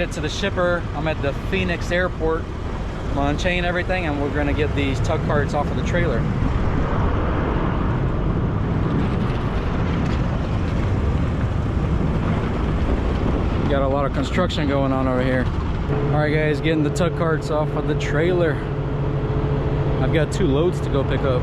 made it to the shipper. I'm at the Phoenix airport. I'm gonna unchain everything and we're gonna get these tug carts off of the trailer. Got a lot of construction going on over here. All right guys, getting the tug carts off of the trailer. I've got 2 loads to go pick up.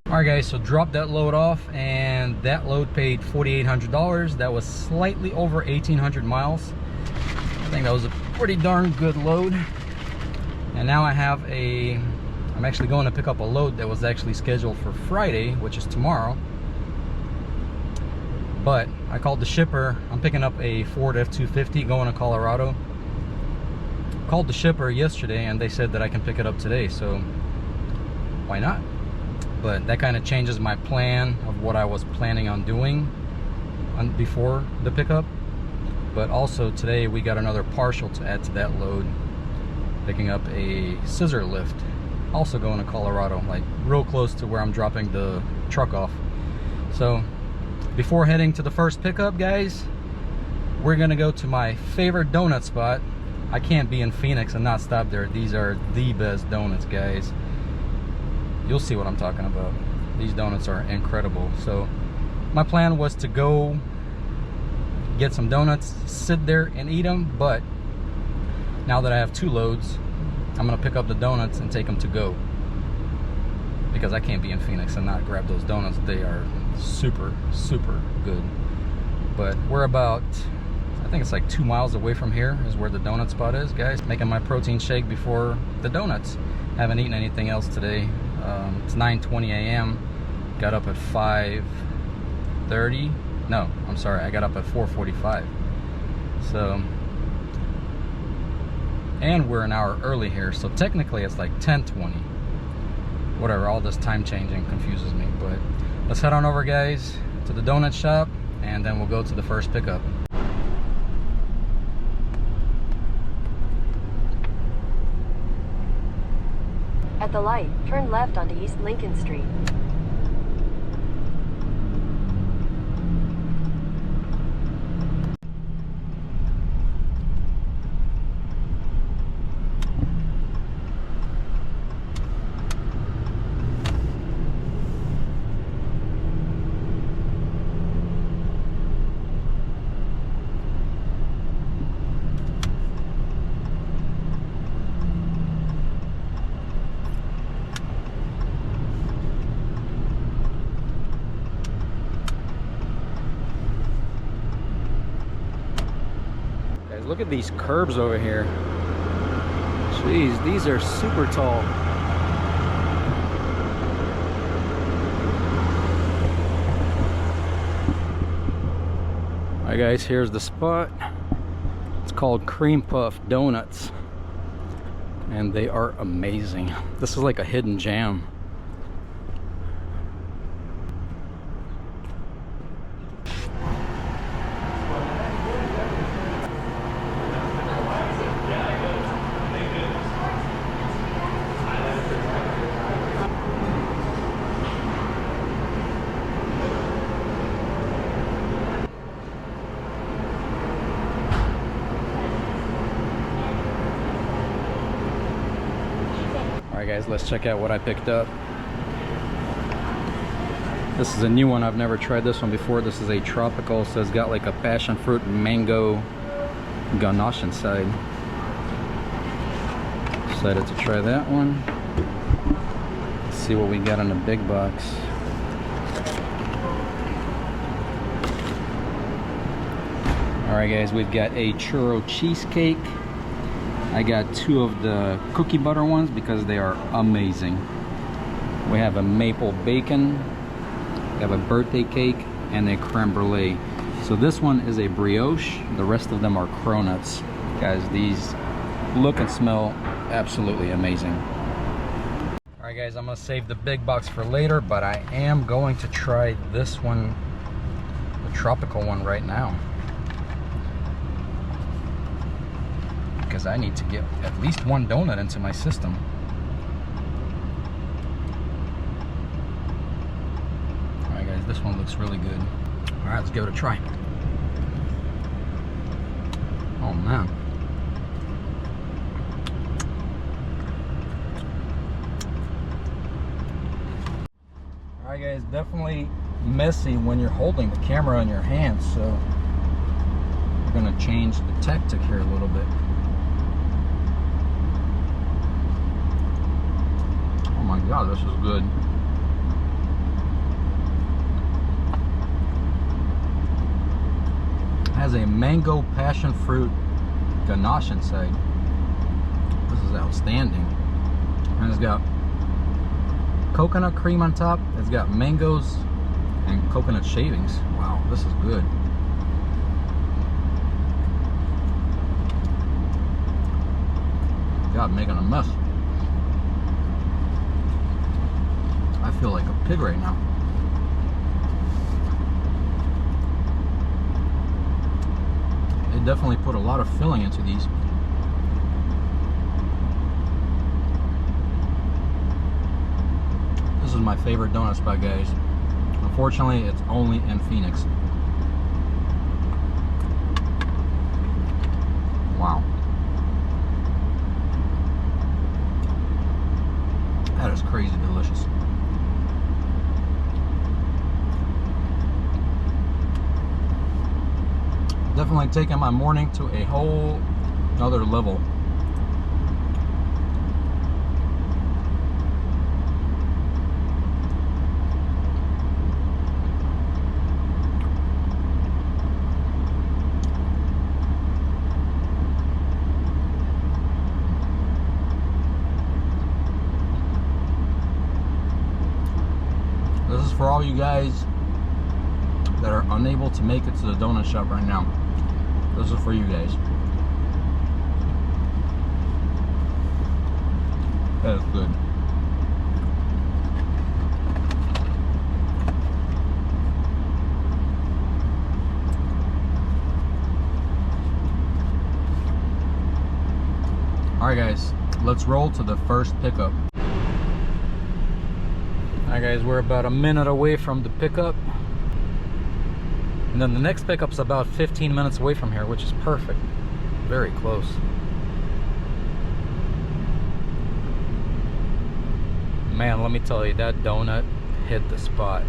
All right guys, so dropped that load off and that load paid $4,800. That was slightly over 1,800 miles. I think that was a pretty darn good load. And now I'm actually going to pick up a load that was actually scheduled for Friday, which is tomorrow. But I called the shipper. I'm picking up a Ford F-250 going to Colorado. Called the shipper yesterday and they said that I can pick it up today, so why not? But that kind of changes my plan of what I was planning on doing before the pickup. But also today we got another partial to add to that load, picking up a scissor lift, also going to Colorado, like real close to where I'm dropping the truck off. So before heading to the first pickup, guys, we're gonna go to my favorite donut spot. I can't be in Phoenix and not stop there. These are the best donuts, guys. You'll see what I'm talking about. These donuts are incredible. So my plan was to go get some donuts, sit there and eat them, but now that I have 2 loads, I'm gonna pick up the donuts and take them to go, because I can't be in Phoenix and not grab those donuts. They are super, super good. But we're about, I think it's like 2 miles away from here is where the donut spot is, guys. Making my protein shake before the donuts. Haven't eaten anything else today. It's 9:20 a.m. Got up at 5:30. No, I'm sorry, I got up at 4:45. So, and we're an hour early here, so technically it's like 10:20. Whatever, all this time changing confuses me. But let's head on over, guys, to the donut shop, and then we'll go to the first pickup. At the light, turn left onto East Lincoln Street. Look at these curbs over here. Jeez, these are super tall. Alright guys, here's the spot. It's called Cream Puff Donuts. And they are amazing. This is like a hidden gem. Alright Alright guys, let's check out what I picked up. This is a new one. I've never tried this one before. This is a tropical, so it's got like a passion fruit mango ganache inside. Excited to try that one. Let's see what we got in the big box. Alright guys, we've got a churro cheesecake. I got 2 of the cookie butter ones because they are amazing. We have a maple bacon. We have a birthday cake and a creme brulee. So this one is a brioche. The rest of them are cronuts. Guys, these look and smell absolutely amazing. Alright guys, I'm gonna save the big box for later, but I am going to try this one, the tropical one, right now. Because I need to get at least 1 donut into my system. This one looks really good. All right, let's give it a try. Oh man. All right guys, definitely messy when you're holding the camera in your hands, so we're gonna change the tactic here a little bit. Oh my God, this is good. Has a mango passion fruit ganache inside. This is outstanding. And it's got coconut cream on top. It's got mangoes and coconut shavings. Wow, this is good. God, making a mess. I feel like a pig right now. Definitely put a lot of filling into these. This is my favorite donut spot, guys. Unfortunately, it's only in Phoenix. Wow. That is crazy delicious. Definitely taking my morning to a whole other level. This is for all you guys that are unable to make it to the donut shop right now. This is for you guys. That is good. Alright guys, let's roll to the first pickup. Alright guys, we're about a minute away from the pickup. And then the next pickup's about 15 minutes away from here, which is perfect. Very close. Man, let me tell you, that donut hit the spot.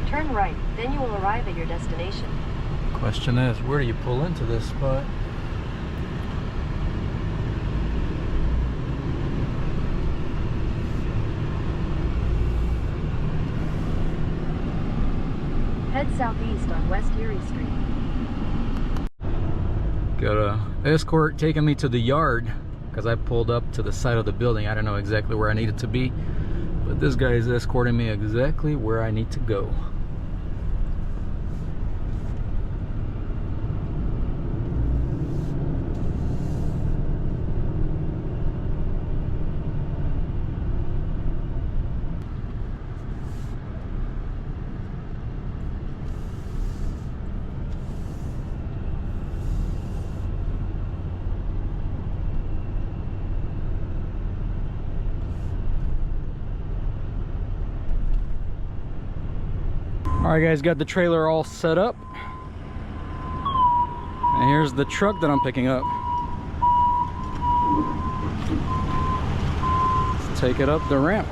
Turn right, then you will arrive at your destination. Question is, where do you pull into this spot? Head southeast on West Erie Street. Got a escort taking me to the yard because I pulled up to the side of the building. I don't know exactly where I needed to be, but this guy is escorting me exactly where I need to go. Alright guys, got the trailer all set up. And here's the truck that I'm picking up. Let's take it up the ramp.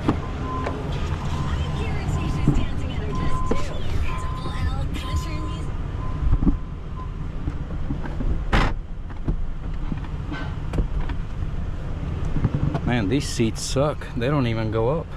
Man, these seats suck. They don't even go up.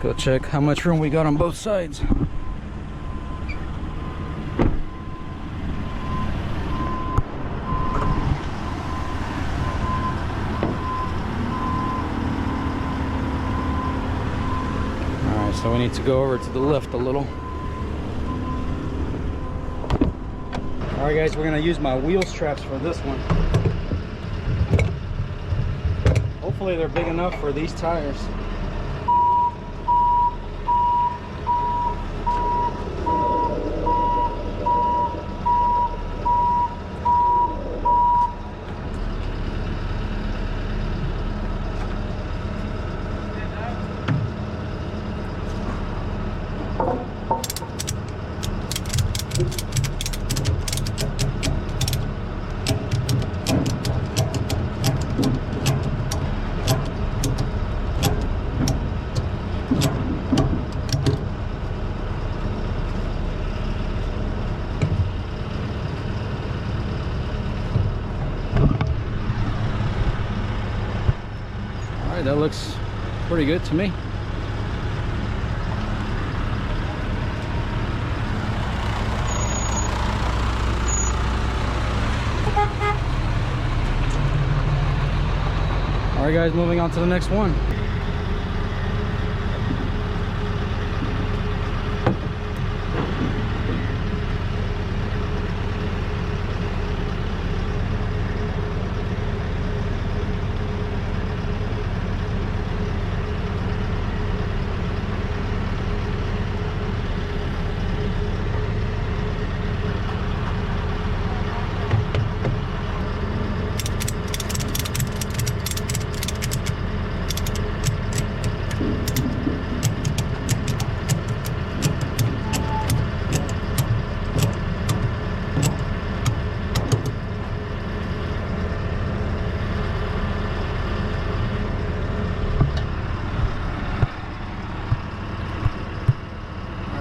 Go check how much room we got on both sides. Alright, so we need to go over to the left a little. Alright guys, we're gonna use my wheel straps for this one. Hopefully they're big enough for these tires. That looks pretty good to me. All right guys, moving on to the next one.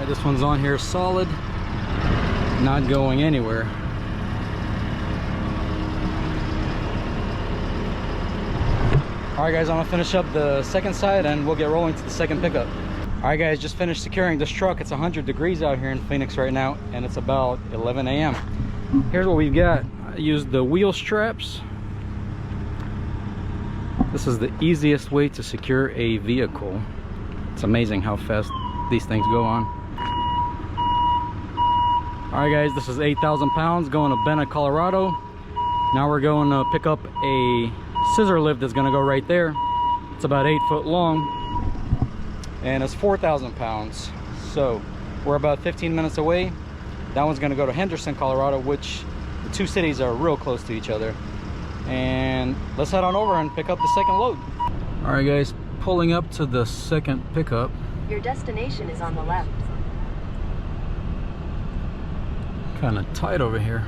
This one's on here solid, not going anywhere. Alright guys, I'm gonna finish up the second side and we'll get rolling to the second pickup. Alright guys, just finished securing this truck. It's 100 degrees out here in Phoenix right now and it's about 11 a.m. Here's what we've got. I used the wheel straps. This is the easiest way to secure a vehicle. It's amazing how fast these things go on. Alright guys, this is 8,000 pounds going to Bennett, Colorado. Now we're going to pick up a scissor lift that's going to go right there. It's about 8 foot long and it's 4,000 pounds. So we're about 15 minutes away. That one's going to go to Henderson, Colorado, which the two cities are real close to each other. And let's head on over and pick up the second load. Alright guys, pulling up to the second pickup. Your destination is on the left. Kind of tight over here.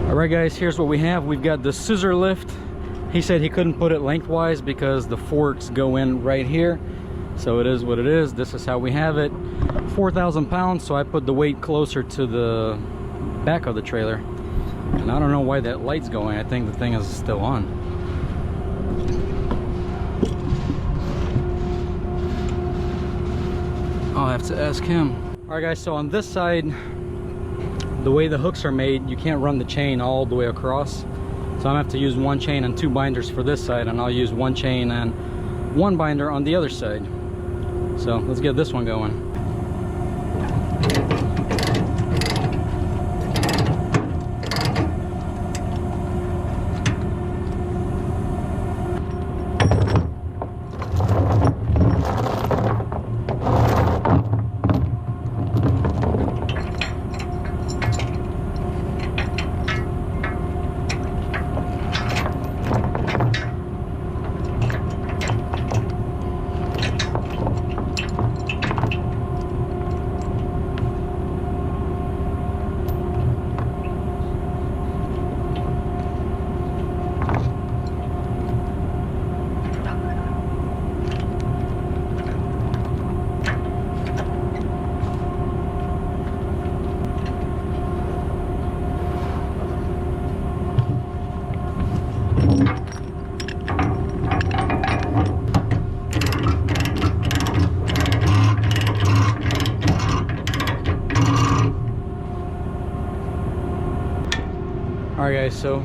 All right guys, here's what we have. We've got the scissor lift. He said he couldn't put it lengthwise because the forks go in right here. So it is what it is. This is how we have it. 4,000 pounds, so I put the weight closer to the back of the trailer. And I don't know why that light's going. I think the thing is still on. I'll have to ask him. All right guys, so on this side, the way the hooks are made, you can't run the chain all the way across. So I'm gonna have to use one chain and two binders for this side, and I'll use one chain and one binder on the other side. So let's get this one going. Alright guys, so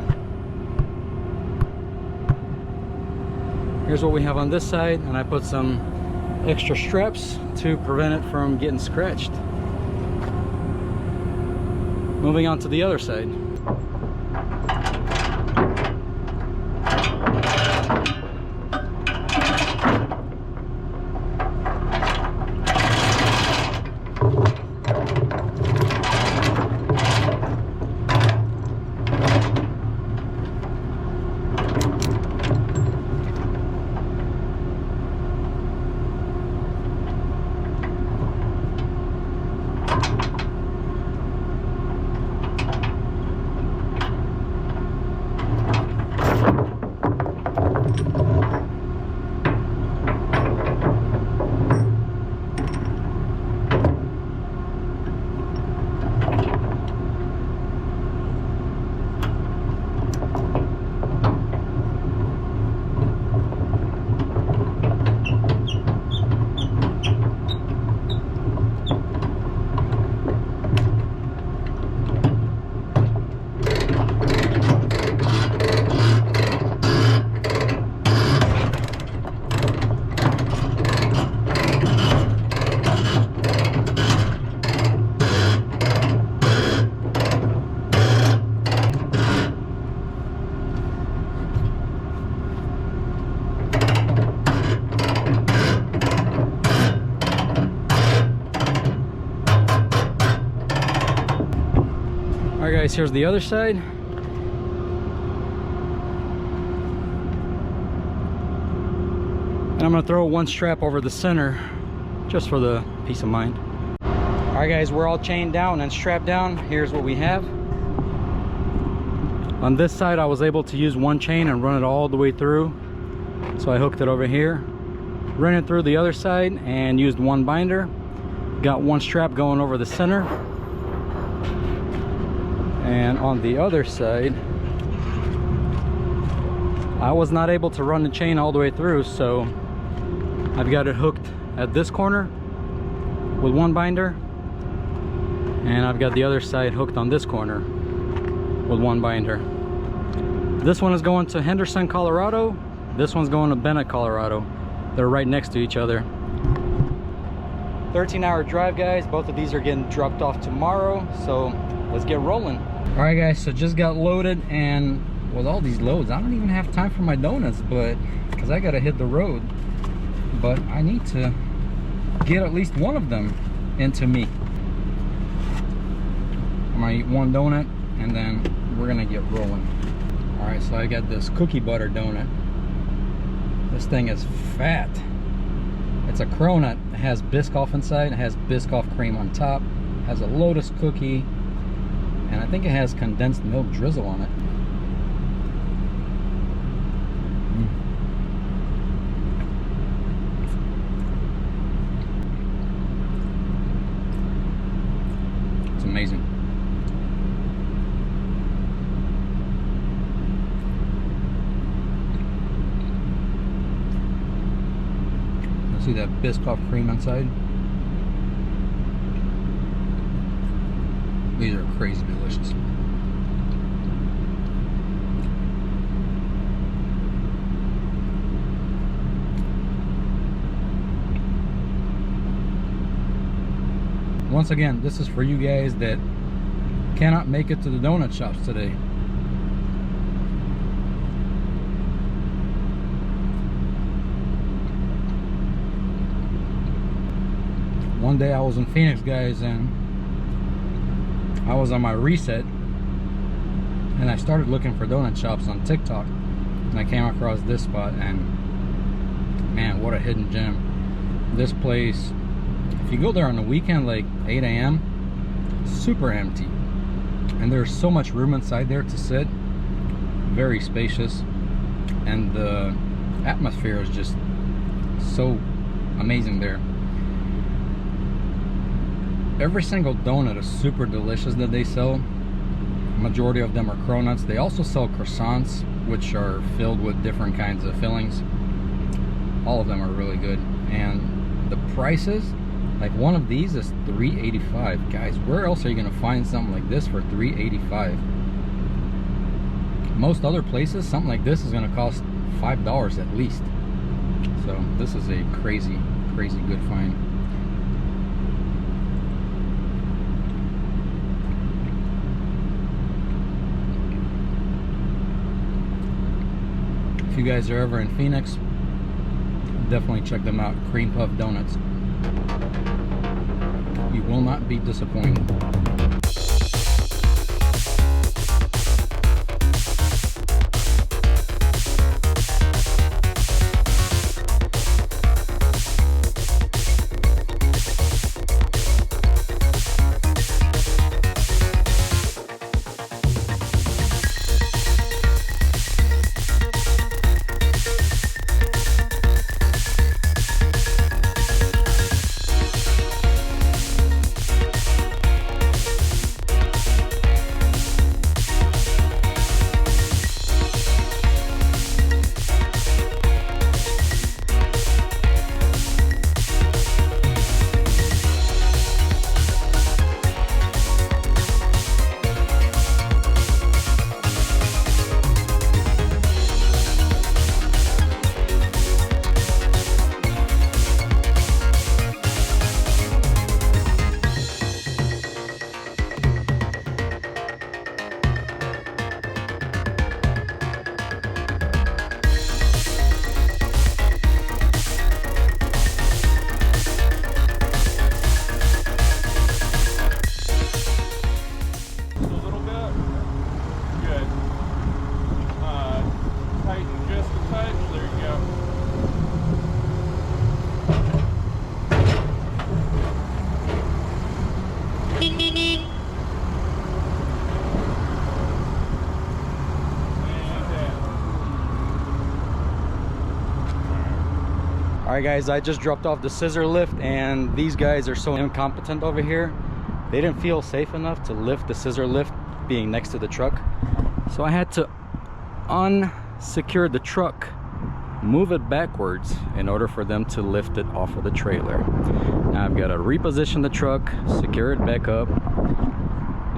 here's what we have on this side, and I put some extra straps to prevent it from getting scratched. Moving on to the other side. Alright guys, here's the other side. And I'm going to throw one strap over the center just for the peace of mind. Alright guys, we're all chained down and strapped down. Here's what we have. On this side I was able to use one chain and run it all the way through. So I hooked it over here, ran it through the other side and used one binder. Got one strap going over the center. And on the other side, I was not able to run the chain all the way through, so I've got it hooked at this corner with one binder, and I've got the other side hooked on this corner with one binder. This one is going to Henderson, Colorado. This one's going to Bennett, Colorado. They're right next to each other. 13-hour drive, guys. Both of these are getting dropped off tomorrow, so let's get rolling. All right guys, so just got loaded, and with all these loads I don't even have time for my donuts, but because I gotta hit the road, but I need to get at least one of them into me. I'm gonna eat one donut and then we're gonna get rolling. All right, so I got this cookie butter donut. This thing is fat. It's a cronut. It has Biscoff inside. It has Biscoff cream on top. It has a lotus cookie, and I think it has condensed milk drizzle on it. It's amazing. See that Biscoff cream inside? These are crazy delicious. Once again, this is for you guys that cannot make it to the donut shops today. One day I was in Phoenix, guys, and I was on my reset and I started looking for donut shops on TikTok, and I came across this spot, and man, what a hidden gem. This place, if you go there on the weekend like 8 a.m, super empty, and there's so much room inside there to sit, very spacious, and the atmosphere is just so amazing there. Every single donut is super delicious that they sell. Majority of them are cronuts. They also sell croissants, which are filled with different kinds of fillings. All of them are really good, and the prices, like one of these is $3.85. Guys, where else are you gonna find something like this for $3.85? Most other places, something like this is gonna cost $5 at least. So this is a crazy good find. If you guys are ever in Phoenix, definitely check them out. Cream Puff Donuts. You will not be disappointed. Alright guys, I just dropped off the scissor lift, and these guys are so incompetent over here. They didn't feel safe enough to lift the scissor lift being next to the truck. So I had to unsecure the truck, move it backwards in order for them to lift it off of the trailer. Now I've got to reposition the truck, secure it back up,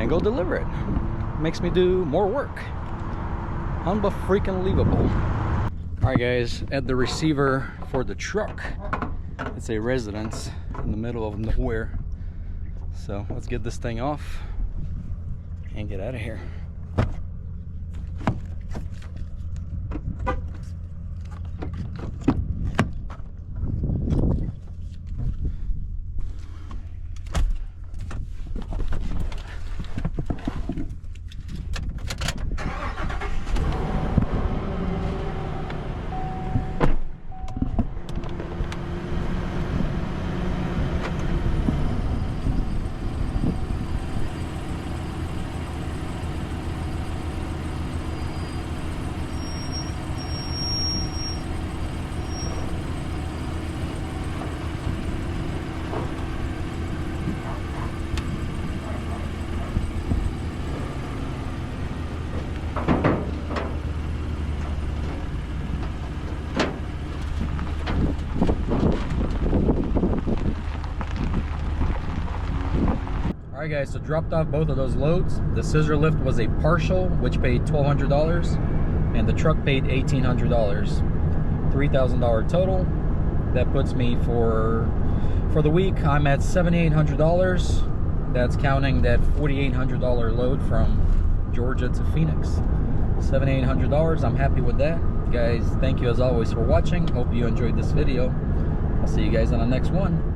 and go deliver it. Makes me do more work. Unbefreaking-leavable. Alright guys, at the receiver for the truck. It's a residence in the middle of nowhere. So let's get this thing off and get out of here. Alright guys, so dropped off both of those loads. The scissor lift was a partial, which paid $1,200, and the truck paid $1,800. $3,000 total. That puts me for the week, I'm at $7,800. That's counting that $4,800 load from Georgia to Phoenix. $7,800, I'm happy with that. Guys, thank you as always for watching. Hope you enjoyed this video. I'll see you guys on the next one.